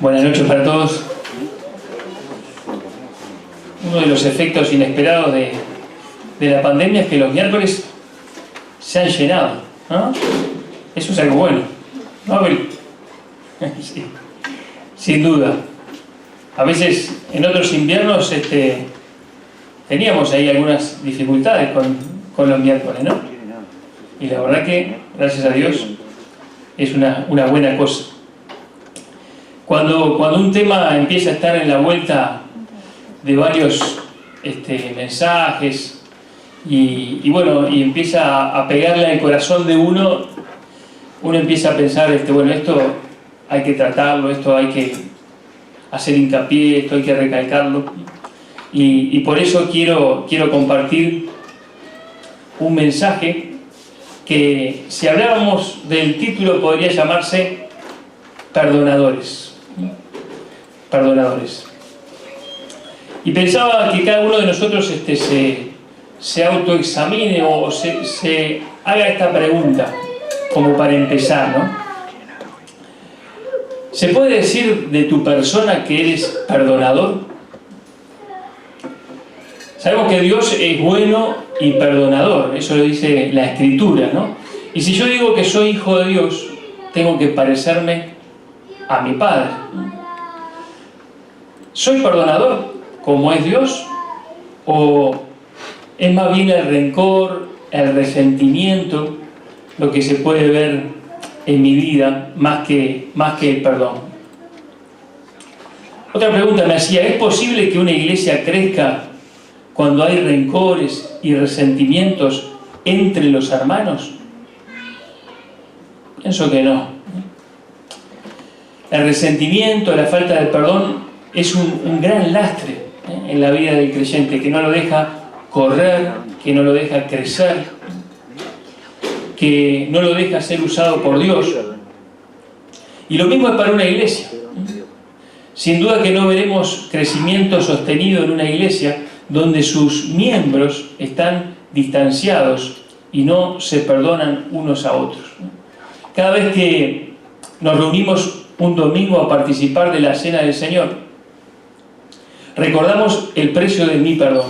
Buenas noches para todos. Uno de los efectos inesperados de la pandemia es que los miércoles se han llenado, ¿no? Eso es algo bueno, ¿no, Abel? Sí, sin duda. A veces en otros inviernos teníamos ahí algunas dificultades con los miércoles, ¿no? Y la verdad que, gracias a Dios, es una buena cosa. Cuando un tema empieza a estar en la vuelta de varios mensajes y empieza a pegarle al corazón de uno empieza a pensar, esto hay que tratarlo, esto hay que hacer hincapié, esto hay que recalcarlo. Y por eso quiero compartir un mensaje que, si habláramos del título, podría llamarse Perdonadores. Perdonadores. Y pensaba que cada uno de nosotros se autoexamine o se haga esta pregunta, como para empezar, ¿no? ¿Se puede decir de tu persona que eres perdonador? Sabemos que Dios es bueno y perdonador, eso lo dice la Escritura, ¿no? Y si yo digo que soy hijo de Dios, tengo que parecerme a mi Padre. ¿Soy perdonador como es Dios? ¿O es más bien el rencor, el resentimiento, lo que se puede ver en mi vida más que el perdón? Otra pregunta me hacía: ¿es posible que una iglesia crezca cuando hay rencores y resentimientos entre los hermanos? Pienso que no. El resentimiento, la falta de perdón es un gran lastre en la vida del creyente, que no lo deja correr, que no lo deja crecer, que no lo deja ser usado por Dios. Y lo mismo es para una iglesia. Sin duda que no veremos crecimiento sostenido en una iglesia donde sus miembros están distanciados y no se perdonan unos a otros. Cada vez que nos reunimos un domingo a participar de la Cena del Señor, recordamos el precio de mi perdón,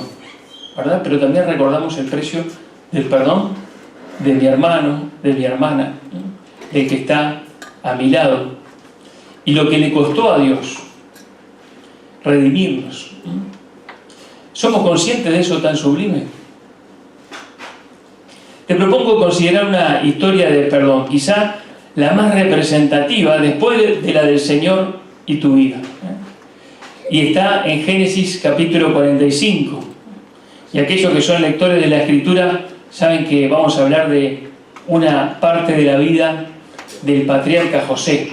¿verdad? Pero también recordamos el precio del perdón de mi hermano, de mi hermana, del que está a mi lado, y lo que le costó a Dios redimirnos. ¿Somos conscientes de eso tan sublime? Te propongo considerar una historia de perdón, quizá la más representativa después de la del Señor y tu vida. Y está en Génesis capítulo 45. Y aquellos que son lectores de la Escritura saben que vamos a hablar de una parte de la vida del patriarca José.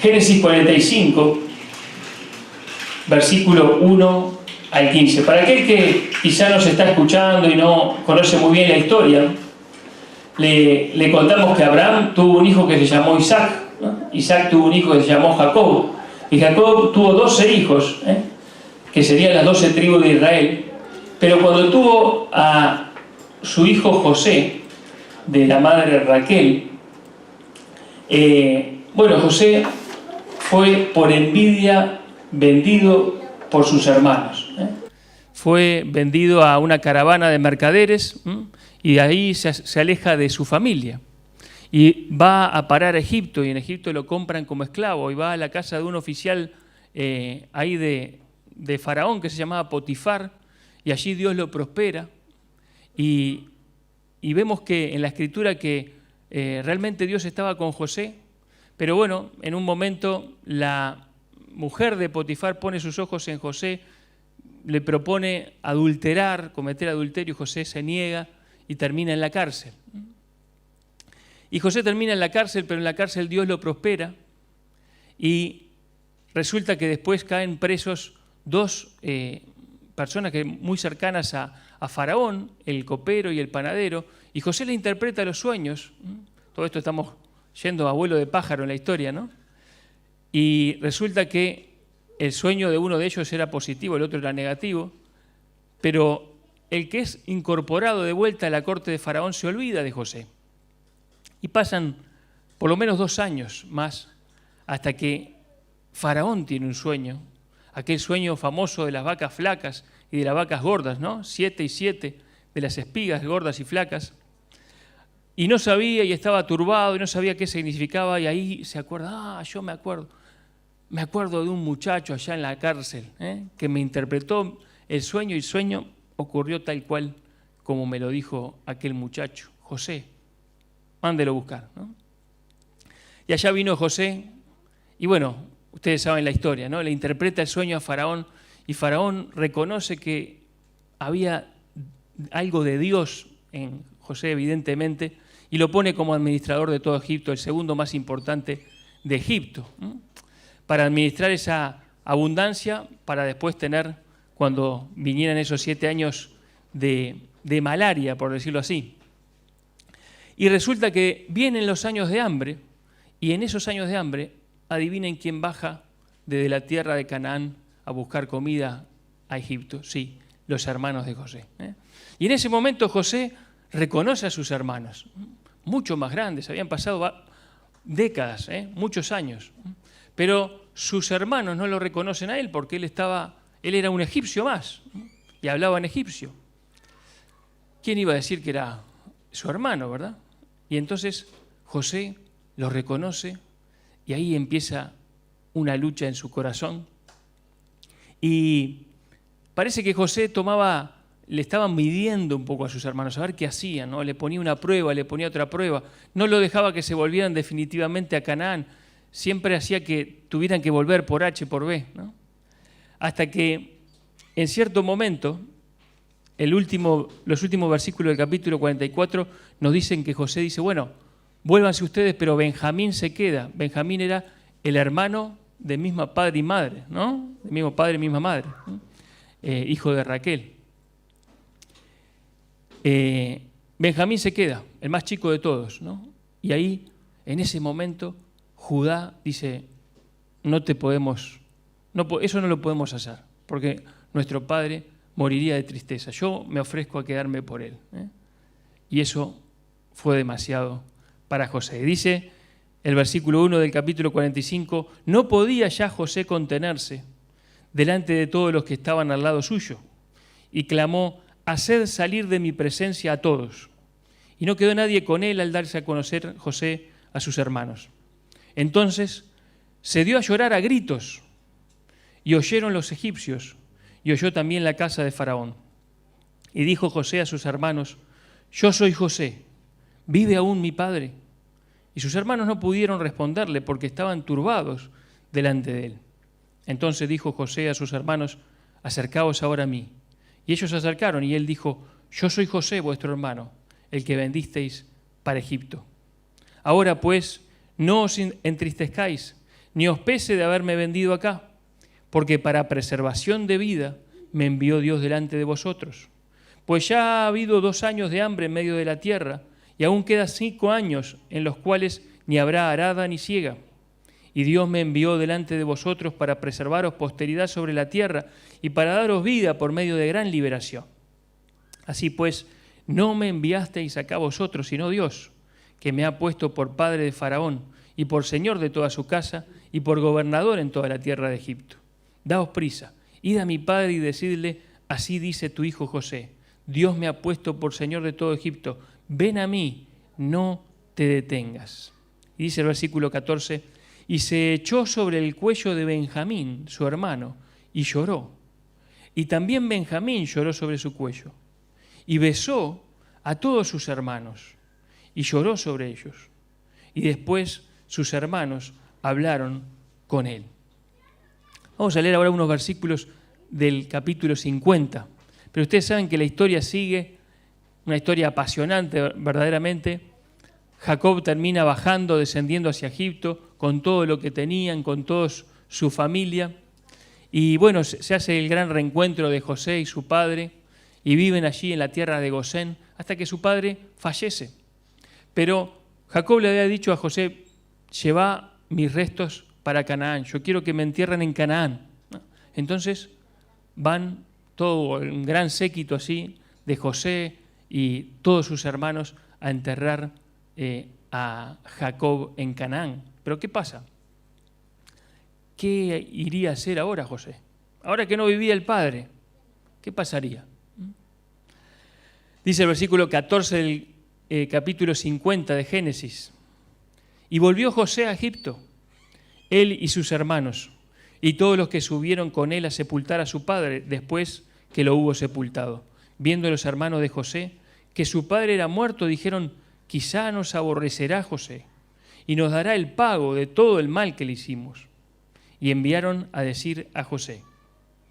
Génesis 45, versículo 1 al 15. Para aquel que quizá nos está escuchando y no conoce muy bien la historia, le contamos que Abraham tuvo un hijo que se llamó Isaac, ¿no? Isaac tuvo un hijo que se llamó Jacob, y Jacob tuvo 12 hijos, que serían las 12 tribus de Israel. Pero cuando tuvo a su hijo José, de la madre Raquel, José fue por envidia vendido por sus hermanos. Fue vendido a una caravana de mercaderes, y de ahí se aleja de su familia. Y va a parar a Egipto, y en Egipto lo compran como esclavo, y va a la casa de un oficial ahí de Faraón, que se llamaba Potifar, y allí Dios lo prospera. Y vemos que en la Escritura que realmente Dios estaba con José, pero bueno, en un momento la mujer de Potifar pone sus ojos en José, le propone cometer adulterio, y José se niega y termina en la cárcel. Y José termina en la cárcel, pero en la cárcel Dios lo prospera, y resulta que después caen presos dos personas muy cercanas a Faraón, el copero y el panadero, y José le interpreta los sueños. Todo esto estamos yendo a vuelo de pájaro en la historia, ¿no? Y resulta que el sueño de uno de ellos era positivo, el otro era negativo, pero el que es incorporado de vuelta a la corte de Faraón se olvida de José. Y pasan por lo menos 2 años más, hasta que Faraón tiene un sueño, aquel sueño famoso de las vacas flacas y de las vacas gordas, ¿no? 7 y 7, de las espigas gordas y flacas. Y no sabía, y estaba turbado, y no sabía qué significaba, y ahí se acuerda, yo me acuerdo de un muchacho allá en la cárcel, que me interpretó el sueño, y el sueño ocurrió tal cual como me lo dijo aquel muchacho, José, mándelo a buscar, ¿no? Y allá vino José, y bueno, ustedes saben la historia, ¿no? Le interpreta el sueño a Faraón, y Faraón reconoce que había algo de Dios en José, evidentemente, y lo pone como administrador de todo Egipto, el segundo más importante de Egipto, ¿no? Para administrar esa abundancia, para después tener, cuando vinieran esos 7 años de malaria, por decirlo así. Y resulta que vienen los años de hambre, y en esos años de hambre, adivinen quién baja desde la tierra de Canaán a buscar comida a Egipto. Sí, los hermanos de José. Y en ese momento José reconoce a sus hermanos, mucho más grandes, habían pasado décadas, muchos años. Pero sus hermanos no lo reconocen a él porque él era un egipcio más y hablaba en egipcio. ¿Quién iba a decir que era su hermano, verdad? Y entonces José lo reconoce y ahí empieza una lucha en su corazón. Y parece que José le estaban midiendo un poco a sus hermanos, a ver qué hacían, ¿no? Le ponía una prueba, le ponía otra prueba. No lo dejaba que se volvieran definitivamente a Canaán. Siempre hacía que tuvieran que volver por H, por B, ¿no? Hasta que en cierto momento, los últimos versículos del capítulo 44 nos dicen que José dice, bueno, vuélvanse ustedes, pero Benjamín se queda. Benjamín era el hermano de misma padre y madre, ¿no? El mismo padre y misma madre, ¿no? Hijo de Raquel. Benjamín se queda, el más chico de todos, ¿no? Y ahí, en ese momento, Judá dice, eso no lo podemos hacer, porque nuestro padre moriría de tristeza. Yo me ofrezco a quedarme por él. Y eso fue demasiado para José. Dice el versículo 1 del capítulo 45, no podía ya José contenerse delante de todos los que estaban al lado suyo, y clamó, haced salir de mi presencia a todos. Y no quedó nadie con él al darse a conocer José a sus hermanos. Entonces se dio a llorar a gritos, y oyeron los egipcios, y oyó también la casa de Faraón. Y dijo José a sus hermanos, yo soy José, ¿vive aún mi padre? Y sus hermanos no pudieron responderle porque estaban turbados delante de él. Entonces dijo José a sus hermanos, acercaos ahora a mí. Y ellos se acercaron, y él dijo, yo soy José, vuestro hermano, el que vendisteis para Egipto. Ahora pues, no os entristezcáis, ni os pese de haberme vendido acá, porque para preservación de vida me envió Dios delante de vosotros. Pues ya ha habido 2 años de hambre en medio de la tierra, y aún quedan 5 años en los cuales ni habrá arada ni siega. Y Dios me envió delante de vosotros para preservaros posteridad sobre la tierra y para daros vida por medio de gran liberación. Así pues, no me enviasteis acá vosotros, sino Dios, que me ha puesto por padre de Faraón y por señor de toda su casa y por gobernador en toda la tierra de Egipto. Daos prisa, id a mi padre y decidle, así dice tu hijo José, Dios me ha puesto por señor de todo Egipto, ven a mí, no te detengas. Y dice el versículo 14, y se echó sobre el cuello de Benjamín, su hermano, y lloró. Y también Benjamín lloró sobre su cuello. Y besó a todos sus hermanos, y lloró sobre ellos. Y después sus hermanos hablaron con él. Vamos a leer ahora unos versículos del capítulo 50. Pero ustedes saben que la historia sigue, una historia apasionante verdaderamente. Jacob termina bajando, descendiendo hacia Egipto, con todo lo que tenían, con toda su familia. Y bueno, se hace el gran reencuentro de José y su padre, y viven allí en la tierra de Gosén, hasta que su padre fallece. Pero Jacob le había dicho a José, lleva mis restos para Canaán, yo quiero que me entierren en Canaán. Entonces van todo un gran séquito así de José y todos sus hermanos a enterrar a Jacob en Canaán. Pero ¿qué pasa? ¿Qué iría a hacer ahora José? Ahora que no vivía el padre, ¿qué pasaría? Dice el versículo 14 del capítulo 50 de Génesis. Y volvió José a Egipto, él y sus hermanos, y todos los que subieron con él a sepultar a su padre después que lo hubo sepultado. Viendo los hermanos de José que su padre era muerto, dijeron: quizá nos aborrecerá José y nos dará el pago de todo el mal que le hicimos. Y enviaron a decir a José,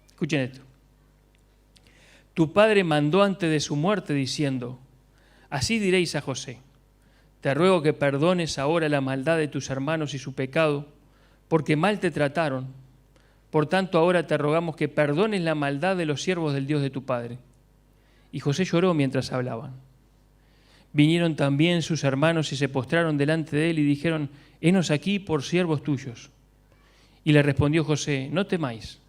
escuchen esto: tu padre mandó antes de su muerte diciendo: así diréis a José, te ruego que perdones ahora la maldad de tus hermanos y su pecado, porque mal te trataron. Por tanto, ahora te rogamos que perdones la maldad de los siervos del Dios de tu padre. Y José lloró mientras hablaban. Vinieron también sus hermanos y se postraron delante de él y dijeron: henos aquí por siervos tuyos. Y le respondió José: no temáis,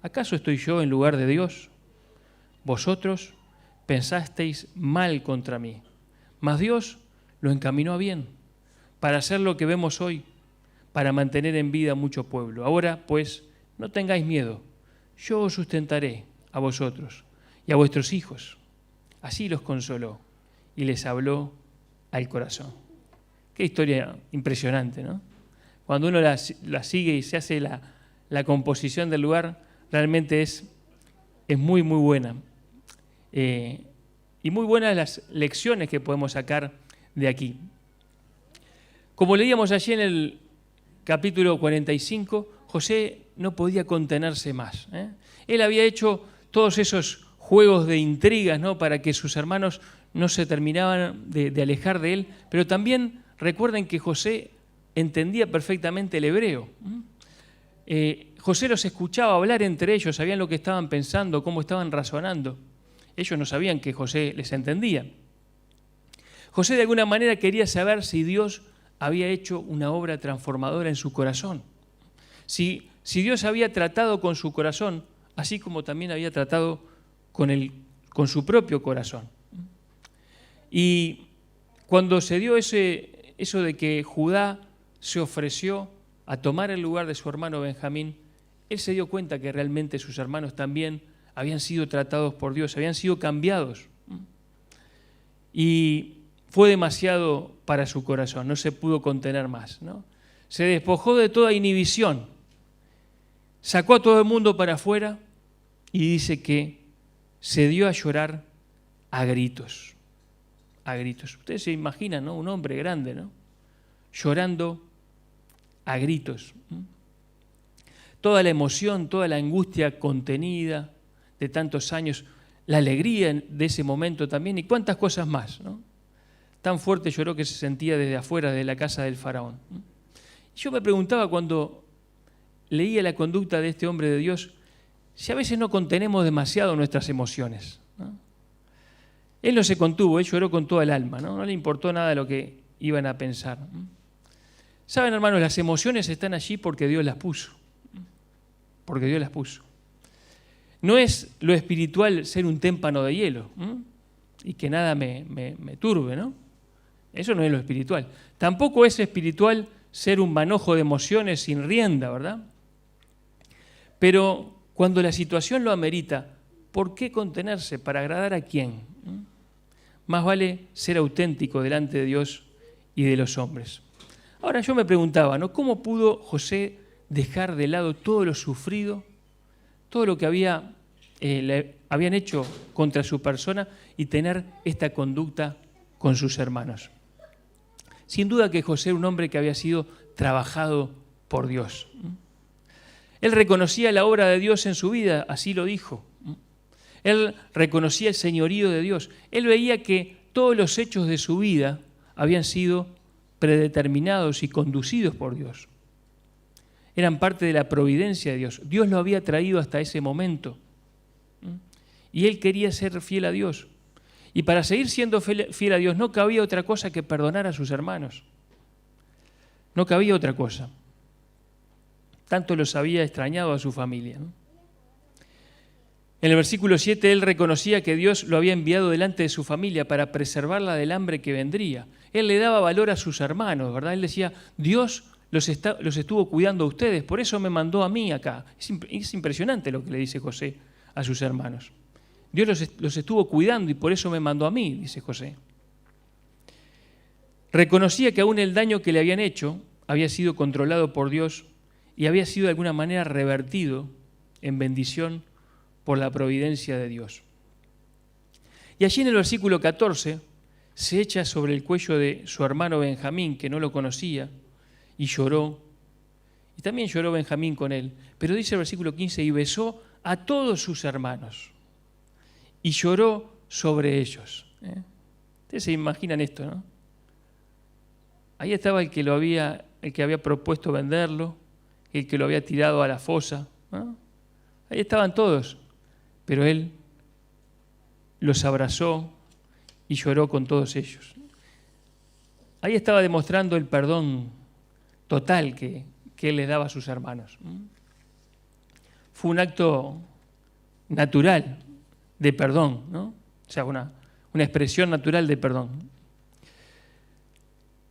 ¿acaso estoy yo en lugar de Dios? Vosotros pensasteis mal contra mí, mas Dios lo encaminó a bien, para hacer lo que vemos hoy, para mantener en vida mucho pueblo. Ahora, pues, no tengáis miedo, yo os sustentaré a vosotros y a vuestros hijos. Así los consoló y les habló al corazón. Qué historia impresionante, ¿no? Cuando uno la sigue y se hace la composición del lugar, realmente es muy, muy buena. Y muy buenas las lecciones que podemos sacar de aquí. Como leíamos allí en el capítulo 45, José no podía contenerse más. Él había hecho todos esos juegos de intrigas, ¿no?, para que sus hermanos no se terminaban de alejar de él, pero también recuerden que José entendía perfectamente el hebreo. José los escuchaba hablar entre ellos, sabían lo que estaban pensando, cómo estaban razonando. Ellos no sabían que José les entendía. José de alguna manera quería saber si Dios había hecho una obra transformadora en su corazón. Si Dios había tratado con su corazón, así como también había tratado con su propio corazón. Y cuando se dio eso de que Judá se ofreció a tomar el lugar de su hermano Benjamín, él se dio cuenta que realmente sus hermanos también habían sido tratados por Dios, habían sido cambiados. Y fue demasiado para su corazón, no se pudo contener más, ¿no? Se despojó de toda inhibición, sacó a todo el mundo para afuera y dice que se dio a llorar a gritos. A gritos. Ustedes se imaginan, ¿no? Un hombre grande, ¿no?, llorando a gritos. Toda la emoción, toda la angustia contenida de tantos años, la alegría de ese momento también y cuántas cosas más, ¿no? Tan fuerte lloró que se sentía desde afuera de la casa del faraón. Yo me preguntaba cuando leía la conducta de este hombre de Dios, si a veces no contenemos demasiado nuestras emociones, ¿no? Él no se contuvo, él lloró con toda el alma, ¿no? No le importó nada de lo que iban a pensar. Saben, hermanos, las emociones están allí porque Dios las puso. Porque Dios las puso. No es lo espiritual ser un témpano de hielo, y que nada me turbe, ¿no? Eso no es lo espiritual. Tampoco es espiritual ser un manojo de emociones sin rienda, ¿verdad? Pero cuando la situación lo amerita, ¿por qué contenerse? ¿Para agradar a quién? Más vale ser auténtico delante de Dios y de los hombres. Ahora yo me preguntaba, ¿no?, ¿cómo pudo José dejar de lado todo lo sufrido, todo lo que le habían hecho contra su persona y tener esta conducta con sus hermanos? Sin duda que José era un hombre que había sido trabajado por Dios. Él reconocía la obra de Dios en su vida, así lo dijo. Él reconocía el señorío de Dios. Él veía que todos los hechos de su vida habían sido predeterminados y conducidos por Dios. Eran parte de la providencia de Dios. Dios lo había traído hasta ese momento. Y él quería ser fiel a Dios. Y para seguir siendo fiel a Dios no cabía otra cosa que perdonar a sus hermanos. No cabía otra cosa. Tanto los había extrañado a su familia, ¿no? En el versículo 7 él reconocía que Dios lo había enviado delante de su familia para preservarla del hambre que vendría. Él le daba valor a sus hermanos, ¿verdad? Él decía, Dios los estuvo cuidando a ustedes, por eso me mandó a mí acá. Es impresionante lo que le dice José a sus hermanos. Dios los estuvo cuidando y por eso me mandó a mí, dice José. Reconocía que aún el daño que le habían hecho había sido controlado por Dios y había sido de alguna manera revertido en bendición por la providencia de Dios. Y allí en el versículo 14 se echa sobre el cuello de su hermano Benjamín, que no lo conocía, y lloró. Y también lloró Benjamín con él. Pero dice el versículo 15, y besó a todos sus hermanos, y lloró sobre ellos. Ustedes se imaginan esto, ¿no? Ahí estaba el que había propuesto venderlo, el que lo había tirado a la fosa, ¿no? Ahí estaban todos, pero él los abrazó y lloró con todos ellos. Ahí estaba demostrando el perdón total que él les daba a sus hermanos. Fue un acto natural de perdón, ¿no? O sea, una expresión natural de perdón.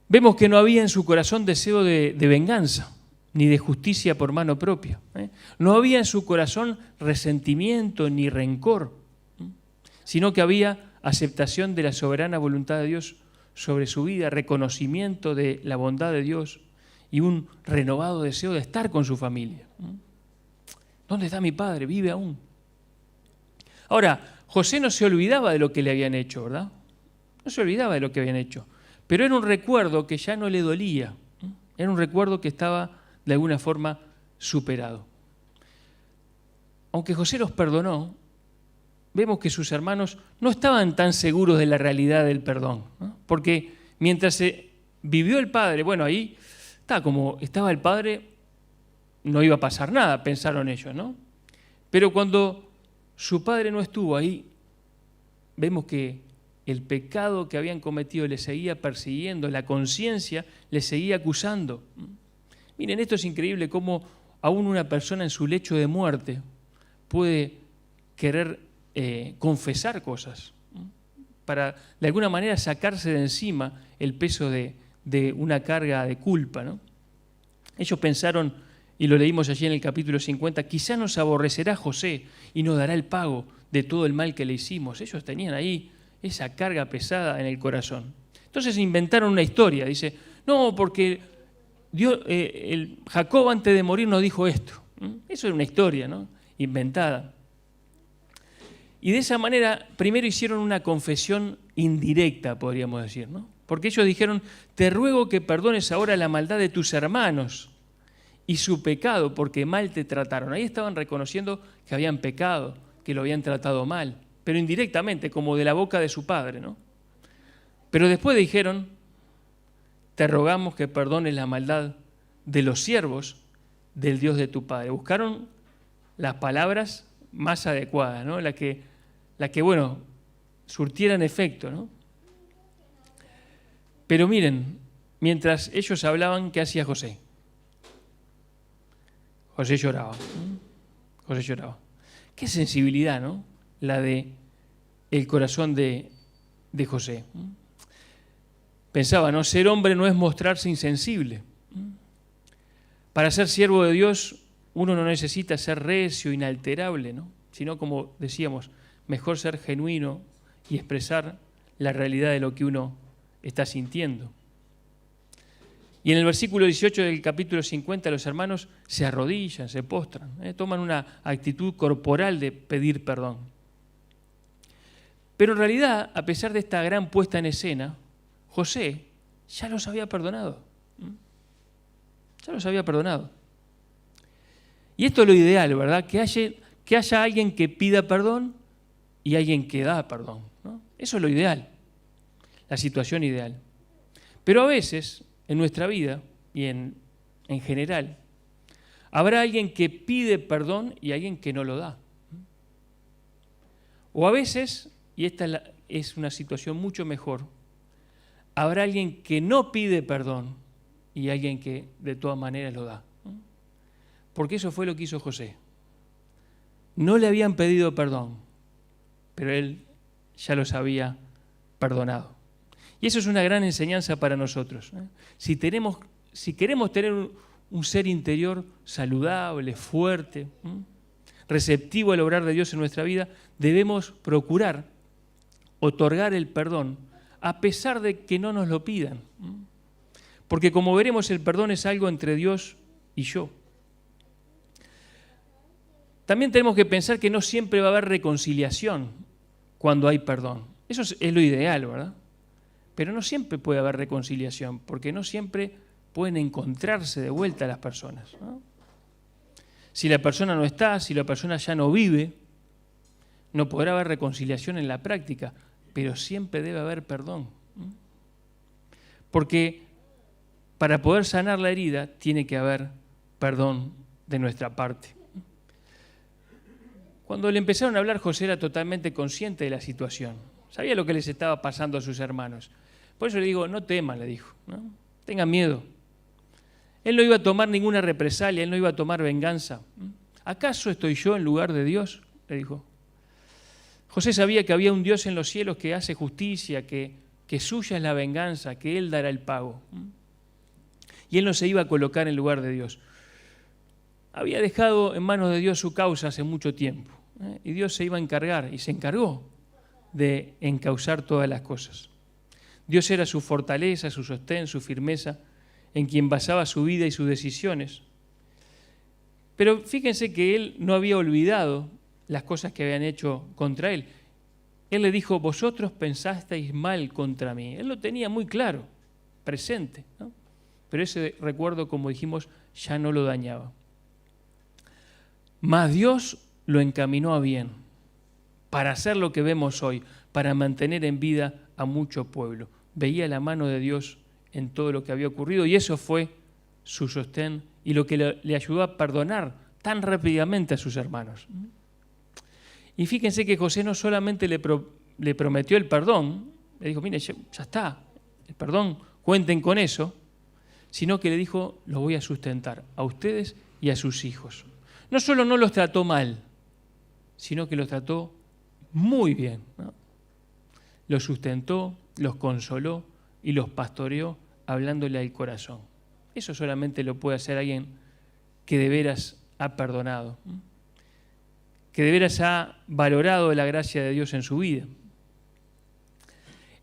Vemos que no había en su corazón deseo de venganza, ni de justicia por mano propia. No había en su corazón resentimiento ni rencor, sino que había aceptación de la soberana voluntad de Dios sobre su vida, reconocimiento de la bondad de Dios y un renovado deseo de estar con su familia. ¿Dónde está mi padre? Vive aún. Ahora, José no se olvidaba de lo que le habían hecho, ¿verdad? No se olvidaba de lo que habían hecho. Pero era un recuerdo que ya no le dolía. Era un recuerdo que estaba de alguna forma superado. Aunque José los perdonó, vemos que sus hermanos no estaban tan seguros de la realidad del perdón, ¿no? Porque mientras se vivió el padre, bueno, ahí está, como estaba el padre, no iba a pasar nada, pensaron ellos, ¿no? Pero cuando su padre no estuvo ahí, vemos que el pecado que habían cometido les seguía persiguiendo, la conciencia les seguía acusando. Miren, esto es increíble, cómo aún una persona en su lecho de muerte puede querer confesar cosas para de alguna manera sacarse de encima el peso de una carga de culpa, ¿no? Ellos pensaron, y lo leímos allí en el capítulo 50, quizá nos aborrecerá José y nos dará el pago de todo el mal que le hicimos. Ellos tenían ahí esa carga pesada en el corazón. Entonces inventaron una historia. Dice, no, porque Dios, Jacob antes de morir nos dijo esto. Eso era una historia, ¿no? Inventada. Y de esa manera, primero hicieron una confesión indirecta, podríamos decir, ¿no? Porque ellos dijeron, te ruego que perdones ahora la maldad de tus hermanos y su pecado, porque mal te trataron. Ahí estaban reconociendo que habían pecado, que lo habían tratado mal, pero indirectamente, como de la boca de su padre, ¿no? Pero después dijeron, te rogamos que perdones la maldad de los siervos del Dios de tu padre. Buscaron las palabras más adecuadas, ¿no? La que bueno, surtieran efecto, ¿no? Pero miren, mientras ellos hablaban, ¿qué hacía José? José lloraba. José lloraba. Qué sensibilidad, ¿no? La de el corazón de José. Pensaba, ¿no? Ser hombre no es mostrarse insensible. Para ser siervo de Dios, uno no necesita ser recio, inalterable, ¿no? Sino, como decíamos, mejor ser genuino y expresar la realidad de lo que uno está sintiendo. Y en el versículo 18 del capítulo 50, los hermanos se arrodillan, se postran, toman una actitud corporal de pedir perdón. Pero en realidad, a pesar de esta gran puesta en escena, José ya los había perdonado. Ya los había perdonado. Y esto es lo ideal, ¿verdad? Que haya alguien que pida perdón y alguien que da perdón, ¿no? Eso es lo ideal, la situación ideal. Pero a veces, en nuestra vida y en general, habrá alguien que pide perdón y alguien que no lo da. O a veces, y esta es una situación mucho mejor, habrá alguien que no pide perdón y alguien que de todas maneras lo da. Porque eso fue lo que hizo José. no le habían pedido perdón, pero él ya los había perdonado. Y eso es una gran enseñanza para nosotros. Si queremos tener un ser interior saludable, fuerte, receptivo al obrar de Dios en nuestra vida, debemos procurar otorgar el perdón a pesar de que no nos lo pidan. Porque como veremos, el perdón es algo entre Dios y yo. También tenemos que pensar que no siempre va a haber reconciliación cuando hay perdón. Eso es lo ideal, ¿verdad? Pero no siempre puede haber reconciliación, porque no siempre pueden encontrarse de vuelta las personas, ¿no? Si la persona no está, si la persona ya no vive, no podrá haber reconciliación en la práctica, pero siempre debe haber perdón. Porque para poder sanar la herida tiene que haber perdón de nuestra parte. Cuando le empezaron a hablar, José era totalmente consciente de la situación. Sabía lo que les estaba pasando a sus hermanos. Por eso le digo, no teman, le dijo, ¿no? Tengan miedo. Él no iba a tomar ninguna represalia, él no iba a tomar venganza. ¿Acaso estoy yo en lugar de Dios?, le dijo. José sabía que había un Dios en los cielos que hace justicia, que suya es la venganza, que Él dará el pago. Y él no se iba a colocar en lugar de Dios. Había dejado en manos de Dios su causa hace mucho tiempo, y Dios se iba a encargar, y se encargó de encauzar todas las cosas. Dios era su fortaleza, su sostén, su firmeza, en quien basaba su vida y sus decisiones. Pero fíjense que él no había olvidado las cosas que habían hecho contra él. Él le dijo, vosotros pensasteis mal contra mí. Él lo tenía muy claro, presente, ¿no? Pero ese recuerdo, como dijimos, ya no lo dañaba. Mas Dios lo encaminó a bien, para hacer lo que vemos hoy, para mantener en vida a mucho pueblo. Veía la mano de Dios en todo lo que había ocurrido y eso fue su sostén y lo que le ayudó a perdonar tan rápidamente a sus hermanos. Y fíjense que José no solamente le prometió el perdón, le dijo, mire, ya está, el perdón, cuenten con eso, sino que le dijo, lo voy a sustentar a ustedes y a sus hijos. No solo no los trató mal, sino que los trató muy bien, ¿no? Los sustentó, los consoló y los pastoreó hablándole al corazón. Eso solamente lo puede hacer alguien que de veras ha perdonado, que de veras ha valorado la gracia de Dios en su vida.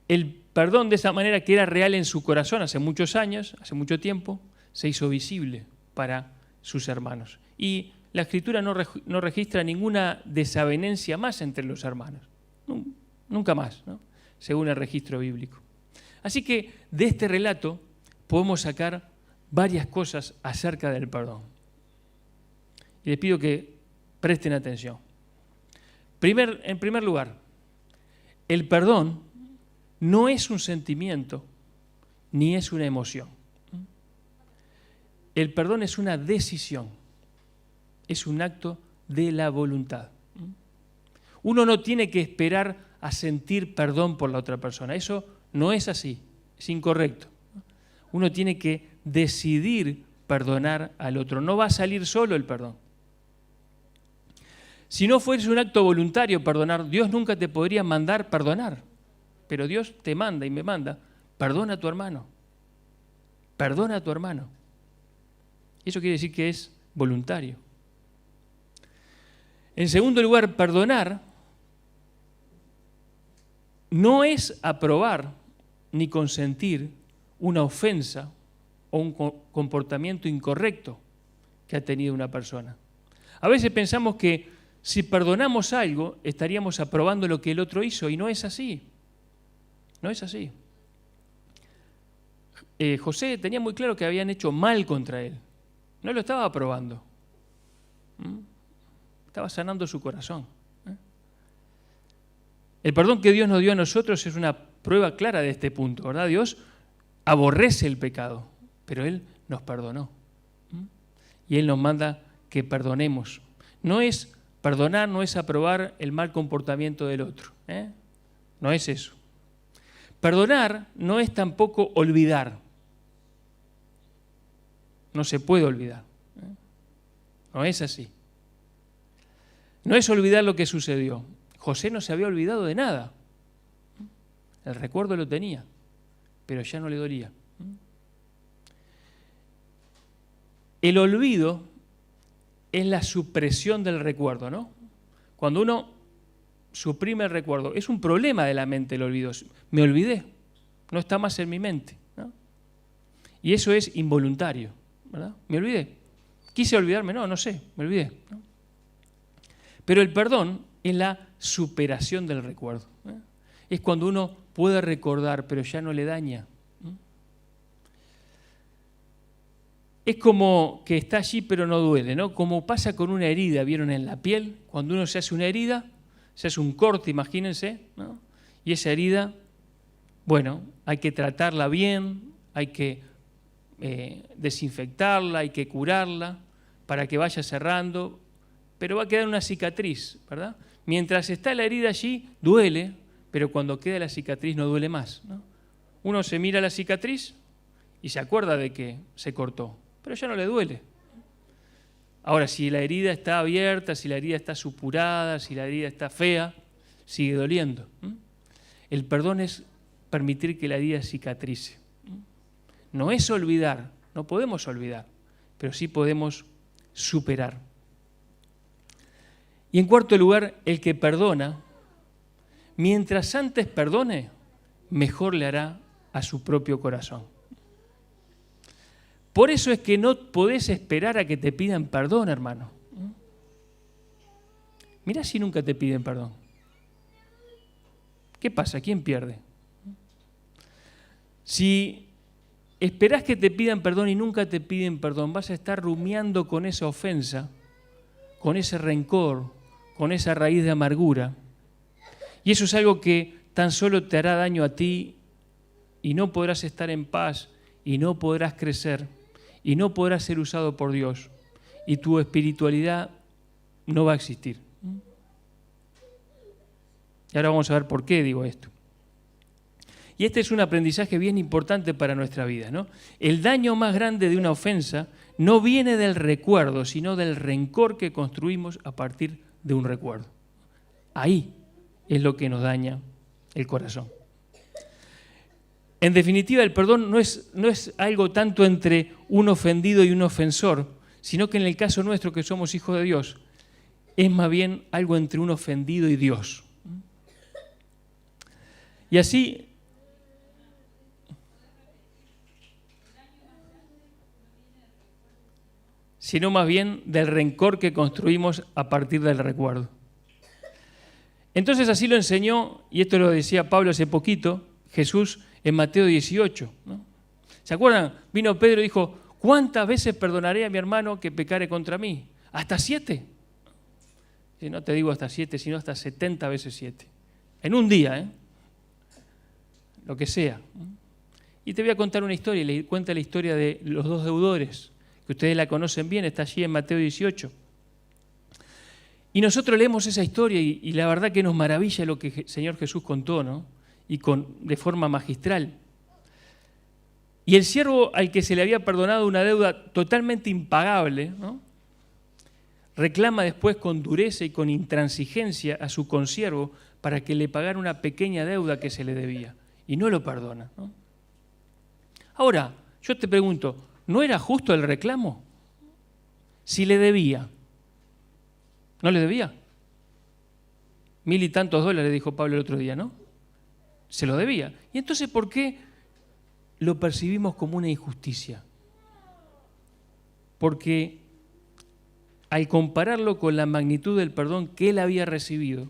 El perdón de esa manera que era real en su corazón hace muchos años, hace mucho tiempo, se hizo visible para sus hermanos. Y la Escritura no registra ninguna desavenencia más entre los hermanos. Nunca más, ¿no? Según el registro bíblico. Así que de este relato podemos sacar varias cosas acerca del perdón. Y les pido que presten atención. En primer lugar, el perdón no es un sentimiento ni es una emoción. El perdón es una decisión, es un acto de la voluntad. Uno no tiene que esperar a sentir perdón por la otra persona. Eso no es así, es incorrecto. Uno tiene que decidir perdonar al otro. No va a salir solo el perdón. Si no fuese un acto voluntario perdonar, Dios nunca te podría mandar perdonar. Pero Dios te manda y me manda, perdona a tu hermano. Perdona a tu hermano. Eso quiere decir que es voluntario. En segundo lugar, perdonar no es aprobar ni consentir una ofensa o un comportamiento incorrecto que ha tenido una persona. A veces pensamos que si perdonamos algo, estaríamos aprobando lo que el otro hizo, y no es así. No es así. José tenía muy claro que habían hecho mal contra él. No lo estaba aprobando. Estaba sanando su corazón. El perdón que Dios nos dio a nosotros es una prueba clara de este punto, ¿verdad? Dios aborrece el pecado, pero Él nos perdonó. Y Él nos manda que perdonemos. Perdonar no es aprobar el mal comportamiento del otro. No es eso. Perdonar no es tampoco olvidar. No se puede olvidar. No es así. No es olvidar lo que sucedió. José no se había olvidado de nada. El recuerdo lo tenía, pero ya no le dolía. El olvido es la supresión del recuerdo, ¿no? Cuando uno suprime el recuerdo, es un problema de la mente el olvido. Me olvidé, no está más en mi mente, ¿no? Y eso es involuntario, ¿verdad? Me olvidé. Quise olvidarme, no sé, me olvidé, ¿no? Pero el perdón es la superación del recuerdo, ¿eh? Es cuando uno puede recordar, pero ya no le daña. Es como que está allí, pero no duele, ¿no? Como pasa con una herida, ¿vieron? En la piel, cuando uno se hace una herida, se hace un corte, imagínense, ¿no? Y esa herida, bueno, hay que tratarla bien, hay que desinfectarla, hay que curarla para que vaya cerrando, pero va a quedar una cicatriz, ¿verdad? Mientras está la herida allí, duele, pero cuando queda la cicatriz no duele más, ¿no? Uno se mira la cicatriz y se acuerda de que se cortó, pero ya no le duele. Ahora, si la herida está abierta, si la herida está supurada, si la herida está fea, sigue doliendo. El perdón es permitir que la herida cicatrice. No es olvidar, no podemos olvidar, pero sí podemos superar. Y en cuarto lugar, el que perdona, mientras antes perdone, mejor le hará a su propio corazón. Por eso es que no podés esperar a que te pidan perdón, hermano. Mirá si nunca te piden perdón. ¿Qué pasa? ¿Quién pierde? Si esperás que te pidan perdón y nunca te piden perdón, vas a estar rumiando con esa ofensa, con ese rencor, con esa raíz de amargura. Y eso es algo que tan solo te hará daño a ti y no podrás estar en paz y no podrás crecer y no podrás ser usado por Dios y tu espiritualidad no va a existir. Y ahora vamos a ver por qué digo esto. Y este es un aprendizaje bien importante para nuestra vida, ¿no? El daño más grande de una ofensa no viene del recuerdo, sino del rencor que construimos a partir de un recuerdo. Ahí es lo que nos daña el corazón. En definitiva, el perdón no es algo tanto entre un ofendido y un ofensor, sino que en el caso nuestro, que somos hijos de Dios, es más bien algo entre un ofendido y Dios. Y así, sino más bien del rencor que construimos a partir del recuerdo. Entonces así lo enseñó, y esto lo decía Pablo hace poquito, Jesús en Mateo 18, ¿no? ¿Se acuerdan? Vino Pedro y dijo, ¿cuántas veces perdonaré a mi hermano que pecare contra mí? ¿Hasta 7? Y no te digo hasta 7, sino hasta 70 veces 7. En un día, lo que sea. Y te voy a contar una historia, le cuenta la historia de los dos deudores, que ustedes la conocen bien, está allí en Mateo 18. Y nosotros leemos esa historia y la verdad que nos maravilla lo que el Señor Jesús contó, ¿no? Y de forma magistral. Y el siervo al que se le había perdonado una deuda totalmente impagable, ¿no? Reclama después con dureza y con intransigencia a su consiervo para que le pagara una pequeña deuda que se le debía. Y no lo perdona, ¿no? Ahora, yo te pregunto, ¿no era justo el reclamo? Si le debía. ¿No le debía? 1.000 y tantos dólares, dijo Pablo el otro día, ¿no? Se lo debía. ¿Y entonces por qué lo percibimos como una injusticia? Porque al compararlo con la magnitud del perdón que él había recibido,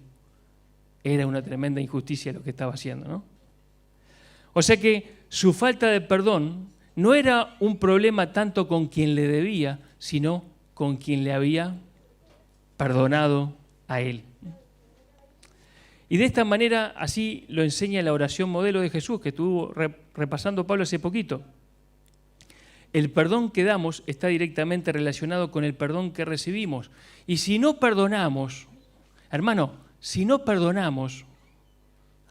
era una tremenda injusticia lo que estaba haciendo, ¿no? O sea que su falta de perdón no era un problema tanto con quien le debía, sino con quien le había perdonado a él. Y de esta manera, así lo enseña la oración modelo de Jesús, que estuvo repasando Pablo hace poquito. El perdón que damos está directamente relacionado con el perdón que recibimos. Y si no perdonamos, hermano, si no perdonamos,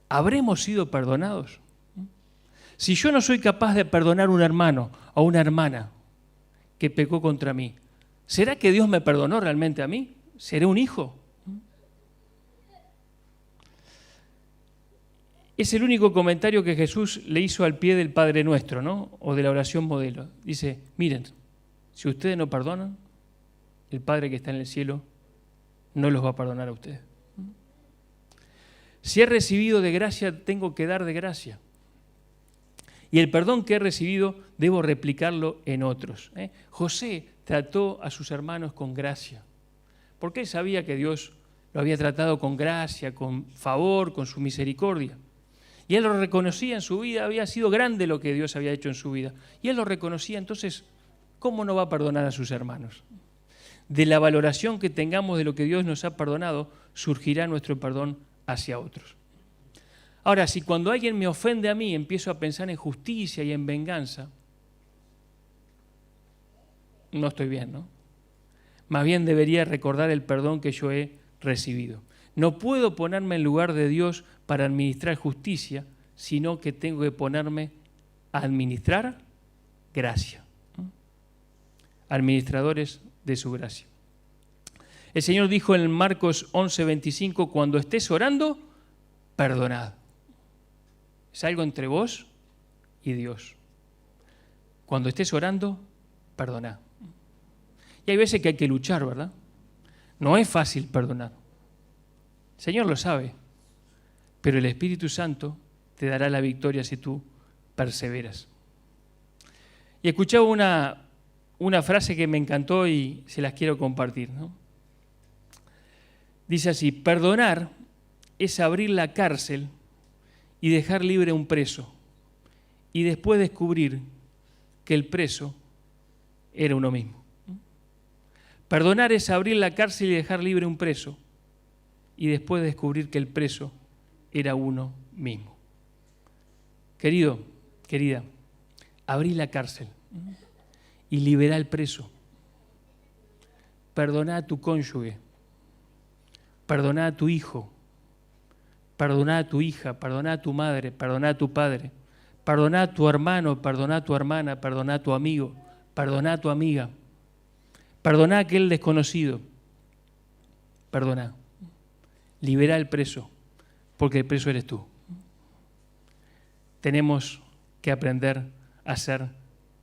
¿habremos sido perdonados? Si yo no soy capaz de perdonar a un hermano o una hermana que pecó contra mí, ¿será que Dios me perdonó realmente a mí? ¿Seré un hijo? Es el único comentario que Jesús le hizo al pie del Padre Nuestro, ¿no? O de la oración modelo. Dice, miren, si ustedes no perdonan, el Padre que está en el cielo no los va a perdonar a ustedes. Si he recibido de gracia, tengo que dar de gracia. Y el perdón que he recibido, debo replicarlo en otros. José trató a sus hermanos con gracia, porque él sabía que Dios lo había tratado con gracia, con favor, con su misericordia. Y él lo reconocía en su vida, había sido grande lo que Dios había hecho en su vida. Y él lo reconocía, entonces, ¿cómo no va a perdonar a sus hermanos? De la valoración que tengamos de lo que Dios nos ha perdonado, surgirá nuestro perdón hacia otros. Ahora, si cuando alguien me ofende a mí, empiezo a pensar en justicia y en venganza, no estoy bien, ¿no? Más bien debería recordar el perdón que yo he recibido. No puedo ponerme en lugar de Dios para administrar justicia, sino que tengo que ponerme a administrar gracia. Administradores de su gracia. El Señor dijo en Marcos 11:25, cuando estés orando, perdonad. Es algo entre vos y Dios. Cuando estés orando, perdonad. Y hay veces que hay que luchar, ¿verdad? No es fácil perdonar. El Señor lo sabe, pero el Espíritu Santo te dará la victoria si tú perseveras. Y escuchaba una frase que me encantó y se las quiero compartir, ¿no? Dice así, perdonar es abrir la cárcel y dejar libre a un preso, y después descubrir que el preso era uno mismo. Perdonar es abrir la cárcel y dejar libre a un preso, y después descubrir que el preso era uno mismo. Querido, querida, abrí la cárcel y liberá al preso. Perdoná a tu cónyuge, perdoná a tu hijo, perdoná a tu hija, perdoná a tu madre, perdoná a tu padre, perdoná a tu hermano, perdoná a tu hermana, perdoná a tu amigo, perdoná a tu amiga, perdoná a aquel desconocido, perdoná. Liberá al preso, porque el preso eres tú. Tenemos que aprender a ser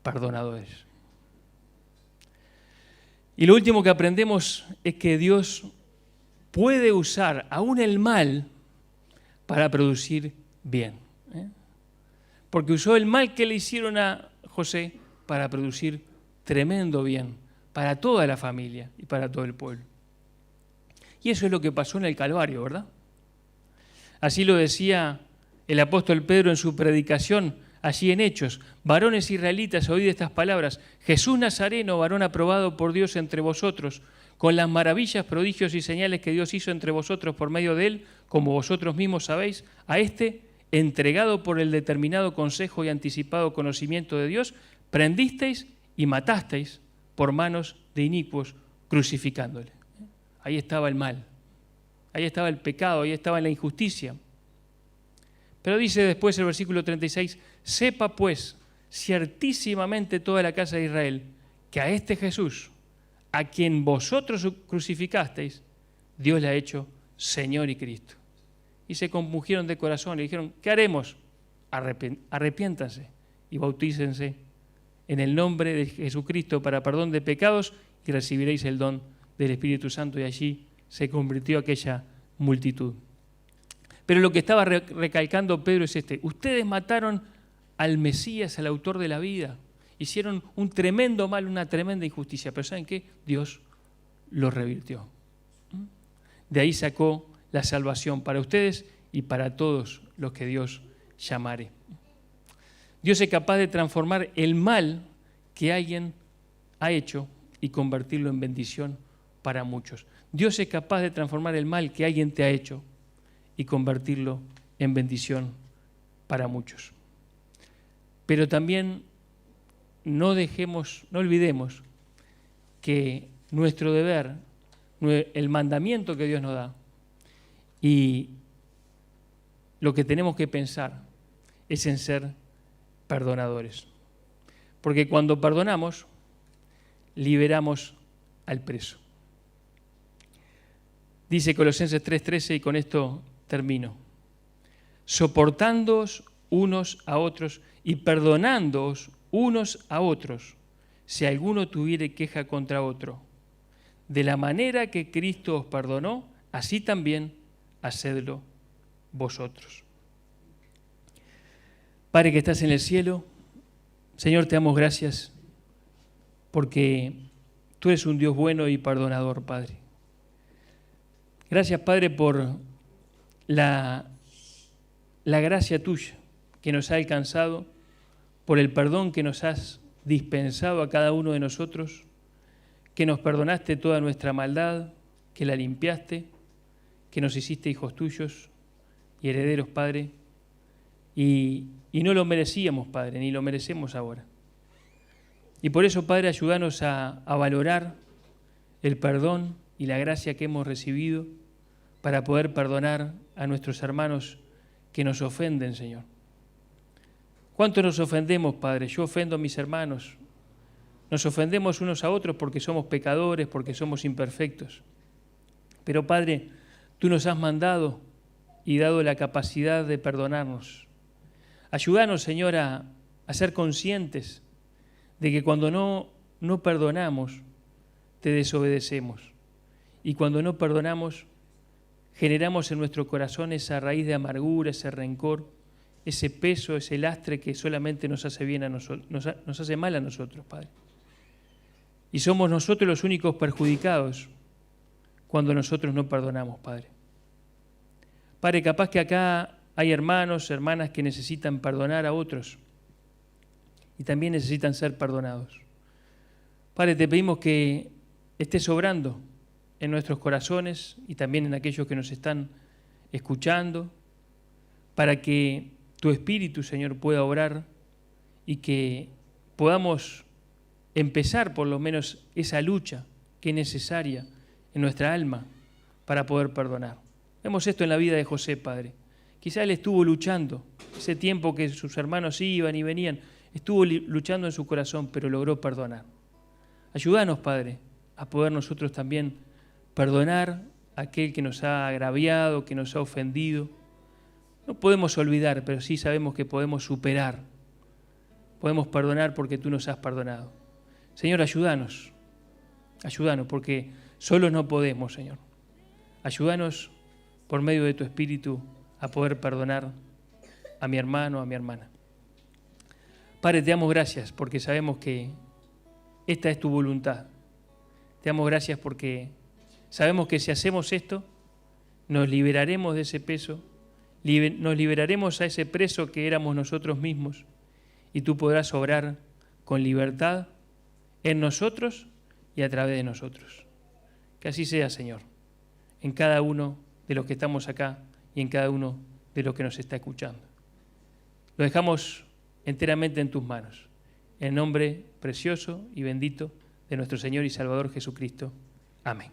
perdonadores. Y lo último que aprendemos es que Dios puede usar aún el mal para producir bien. Porque usó el mal que le hicieron a José para producir tremendo bien para toda la familia y para todo el pueblo. Y eso es lo que pasó en el Calvario, ¿verdad? Así lo decía el apóstol Pedro en su predicación, allí en Hechos. Varones israelitas, oíd estas palabras. Jesús Nazareno, varón aprobado por Dios entre vosotros, con las maravillas, prodigios y señales que Dios hizo entre vosotros por medio de él, como vosotros mismos sabéis, a este, entregado por el determinado consejo y anticipado conocimiento de Dios, prendisteis y matasteis por manos de inicuos, crucificándole. Ahí estaba el mal, ahí estaba el pecado, ahí estaba la injusticia. Pero dice después el versículo 36, sepa pues ciertísimamente toda la casa de Israel que a este Jesús, a quien vosotros crucificasteis, Dios le ha hecho Señor y Cristo. Y se compungieron de corazón, le dijeron, ¿qué haremos? Arrepiéntanse y bautícense en el nombre de Jesucristo para perdón de pecados y recibiréis el don del Espíritu Santo. Y allí se convirtió aquella multitud. Pero lo que estaba recalcando Pedro es ustedes mataron al Mesías, al autor de la vida, hicieron un tremendo mal, una tremenda injusticia, pero ¿saben qué? Dios lo revirtió. De ahí sacó la salvación para ustedes y para todos los que Dios llamare. Dios es capaz de transformar el mal que alguien ha hecho y convertirlo en bendición para muchos. Dios es capaz de transformar el mal que alguien te ha hecho y convertirlo en bendición para muchos. Pero también no olvidemos que nuestro deber, el mandamiento que Dios nos da y lo que tenemos que pensar es en ser perdonadores. Porque cuando perdonamos, liberamos al preso. Dice Colosenses 3:13 y con esto termino. soportándoos unos a otros y perdonándoos unos a otros, si alguno tuviere queja contra otro. De la manera que Cristo os perdonó, así también hacedlo vosotros. Padre que estás en el cielo, Señor, te damos gracias porque tú eres un Dios bueno y perdonador, Padre. Gracias, Padre, por la gracia tuya que nos ha alcanzado, por el perdón que nos has dispensado a cada uno de nosotros, que nos perdonaste toda nuestra maldad, que la limpiaste, que nos hiciste hijos tuyos y herederos, Padre, y no lo merecíamos, Padre, ni lo merecemos ahora. Y por eso, Padre, ayúdanos a valorar el perdón y la gracia que hemos recibido para poder perdonar a nuestros hermanos que nos ofenden, Señor. ¿Cuánto nos ofendemos, Padre? Yo ofendo a mis hermanos. Nos ofendemos unos a otros porque somos pecadores, porque somos imperfectos. Pero, Padre, tú nos has mandado y dado la capacidad de perdonarnos. Ayúdanos, Señor, a ser conscientes de que cuando no perdonamos, te desobedecemos. Y cuando no perdonamos, generamos en nuestro corazón esa raíz de amargura, ese rencor, ese peso, ese lastre que solamente nos hace bien a nosotros, nos hace mal a nosotros, Padre. Y somos nosotros los únicos perjudicados cuando nosotros no perdonamos, Padre. Padre, capaz que acá hay hermanos, hermanas que necesitan perdonar a otros y también necesitan ser perdonados. Padre, te pedimos que estés obrando en nuestros corazones y también en aquellos que nos están escuchando, para que tu Espíritu, Señor, pueda obrar y que podamos empezar por lo menos esa lucha que es necesaria en nuestra alma para poder perdonar. Vemos esto en la vida de José, Padre. Quizá él estuvo luchando, ese tiempo que sus hermanos iban y venían, estuvo luchando en su corazón, pero logró perdonar. Ayúdanos, Padre, a poder nosotros también perdonar a aquel que nos ha agraviado, que nos ha ofendido. No podemos olvidar, pero sí sabemos que podemos superar. Podemos perdonar porque tú nos has perdonado. Señor, ayúdanos, porque solos no podemos, Señor. Ayúdanos por medio de tu Espíritu a poder perdonar a mi hermano, a mi hermana. Padre, te damos gracias porque sabemos que esta es tu voluntad. Te damos gracias porque sabemos que si hacemos esto, nos liberaremos de ese peso, nos liberaremos a ese preso que éramos nosotros mismos y tú podrás obrar con libertad en nosotros y a través de nosotros. Que así sea, Señor, en cada uno de los que estamos acá y en cada uno de los que nos está escuchando. Lo dejamos enteramente en tus manos, en el nombre precioso y bendito de nuestro Señor y Salvador Jesucristo. Amén.